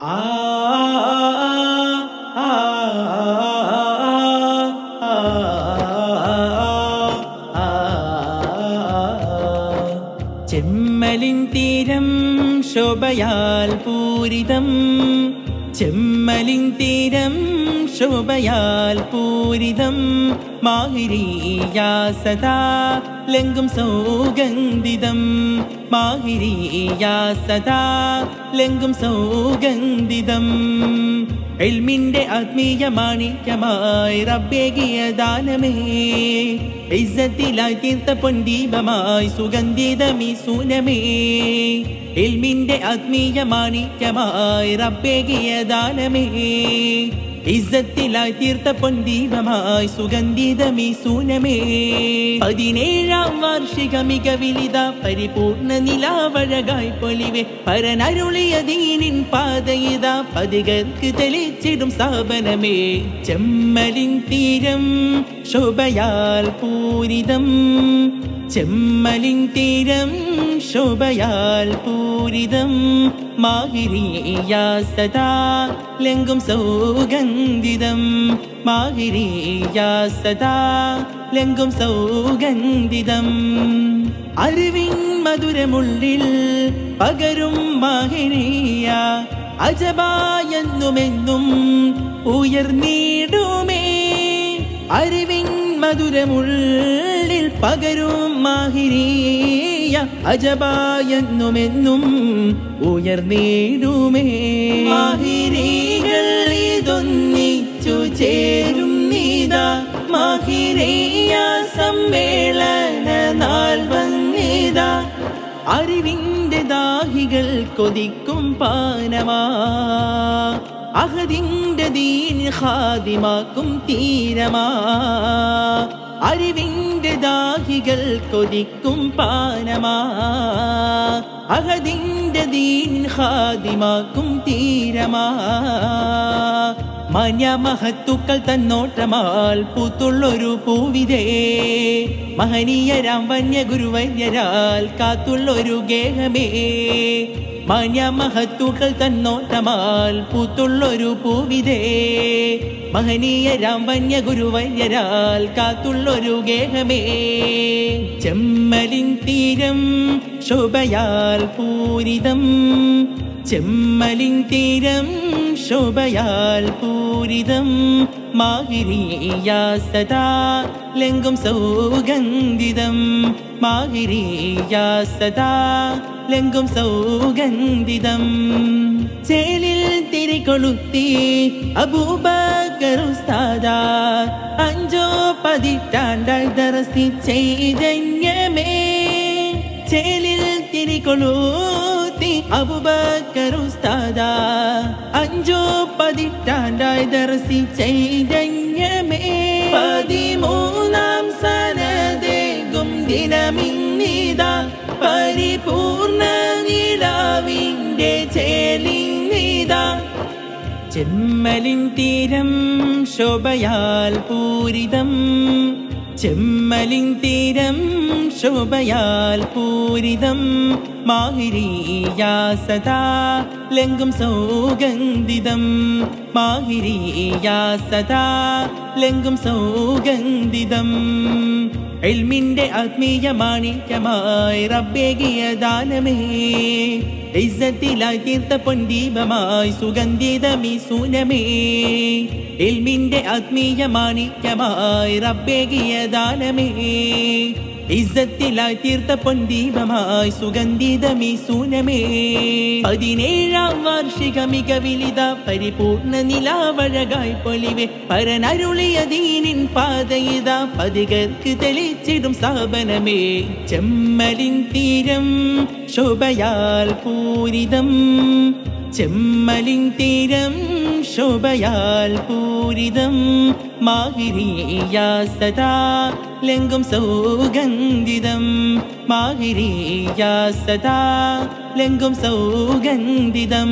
ആ ആ ചെമ്മലിൻ തീരം ശോഭയാൽ പൂരിതം, ചെമ്മലിൻ തീരം ശോഭയാൽ പൂരിതം. മാഹിരിയാ സദാ ലംഘും സൗഗന്ധിതം, മാഹിരിയാ സദാ ലംഘും സൗഗന്ധിതം. ഇൽമിന്റെ ആത്മീയ മാണിക്യമായി റബ്ബേകിയ ദാനമേ, ഇസ്സത്തിലായി തീർത്ത പൊൻദീപമായി സുഗന്ധിതമീ സൂനമേ. ഇൽമിന്റെ ആത്മീയ മാണിക്യമായി റബ്ബേകിയ ദാനമേ, ഇസ്സത്തിലായി തീർത്ത പൊൻദീപമായി സുഗന്ധിതമീ സൂനമേ. 17ാം വാർഷിക മികവിലിത പരിപൂർണ നിലാവഴകായി പൊലിവെ, പരനരുളിയ ദീനിൻ പാതയിത പതികർക്ക് തെളിച്ചിടും സ്ഥാപനമേ. ചെമ്മലിൻ തീരം ശോഭയാൽ പൂരിതം, ചെമ്മലിൻ തീരം ശോഭയാൽ പൂരിതം. മാഹിരിയാ സദാ ലംഘും സൗഗന്ധിതം, മാഹിരിയാ സദാ ലംഘും സൗഗന്ധിതം. അറിവിൻ മധുരമുള്ളിൽ പകരും മാഹിരിയ, അജബായെന്നുമെന്നും ഉയർന്നിടുമേ. അറിവിൻ മധുരമുള്ളിൽ പകരും മാഹിരിയ, അജബായെന്നുമെന്നും ഉയർന്നിടുമേ. മാഹിരികൾ ഇതൊന്നിച്ചു ചേരും നീതാ, മാഹിരിയ സമ്മേളന നാൾ വന്നിതാ. അറിവിന്റെ ദാഹികൾ കൊതിക്കും പാനമാ, അഹദിന്റെ ദീന് ഖാദിമാക്കും തീരമാ. അറിവിന്റെ ദാഹികൾ കൊതിക്കും പാനമാ, അഹദിന്റെ ദീൻ ഖാദിമാക്കും തീരമാ. മാന്യ മഹത്തുക്കൾ തന്നോട്ടമാൽ പൂത്തുള്ളൊരു പൂവിതേ, മഹനീയരാം വന്യ ഗുരുവര്യരാൽ കാത്തുള്ളൊരു ഗേഹമേ. മാന്യ മഹത്തുക്കൾ തന്നോട്ടമാൽ പൂത്തുള്ളൊരു പൂവിതേ, മഹനീയരാം വന്യ ഗുരുവര്യരാൽ കാത്തുള്ളൊരു ഗേഹമേ. ചെമ്മലിൻ തീരം ശോഭയാൽ പൂരിതം, ചെമ്മലിൻ തീരം ശോഭയാൽ പൂരിതം. മാഹിരിയാ സദാ ലംഘും സൗഗന്ധിതം, മാഹിരിയാ സദാ ലംഘും സൗഗന്ധിതം. ചേലിൽ തിരികൊളുത്തി അബൂബക്കർ ഉസ്താദ്, 5 പതിറ്റാണ്ടായി ദർസി ചൈതന്യമേ. ചേലിൽ തിരികൊളുത്തി അബൂബക്കർ ഉസ്താദ്, 5 പതിറ്റാണ്ടായി ദർസി ചൈതന്യമേ. 13ാം സനദേകും ദിനമിന്നിതാ, പരിപൂർണ നിലാവിന്റെ ചേലിന്നിതാ. ചെമ്മലിൻ തീരം ശോഭയാൽ പൂരിതം, ചെമ്മലിൻ തീരം ശോഭയാൽ പൂരിതം. മാഹിരിയാ സദാ ലംഘും സൗഗന്ധിതം, മാഹിരിയാ സദാ ലംഘും സൗഗന്ധിതം. ഇൽമിന്റെ ആത്മീയ മാണിക്യമായി റബ്ബേകിയ ദാനമേ, ഇസ്സത്തിലായി തീർത്ത പൊൻദീപമായി സുഗന്ധിതമീ സൂനമേ. ഇൽമിന്റെ ആത്മീയ മാണിക്യമായി റബ്ബേകിയ ദാനമേ, ഇസ്സത്തിലായി തീർത്ത പൊൻദീപമായി സുഗന്ധിതമീ സൂനമേ. 17ാം വാർഷിക മികവിലിത പരിപൂർണ നിലാവഴകായി പൊലിവെ, പരനരുളിയ ദീനിൻ പാതയിത പതികർക്ക് തെളിച്ചിടും സ്ഥാപനമേ. ചെമ്മലിൻ തീരം ശോഭയാൽ പൂരിതം, ചെമ്മലിൻ തീരം ശോഭയാൽ പൂരിതം. മാഹിരിയാ സദാ ലംഘും സൗഗന്ധിതം, മാഹിരിയാ സദാ ലംഘും സൗഗന്ധിതം.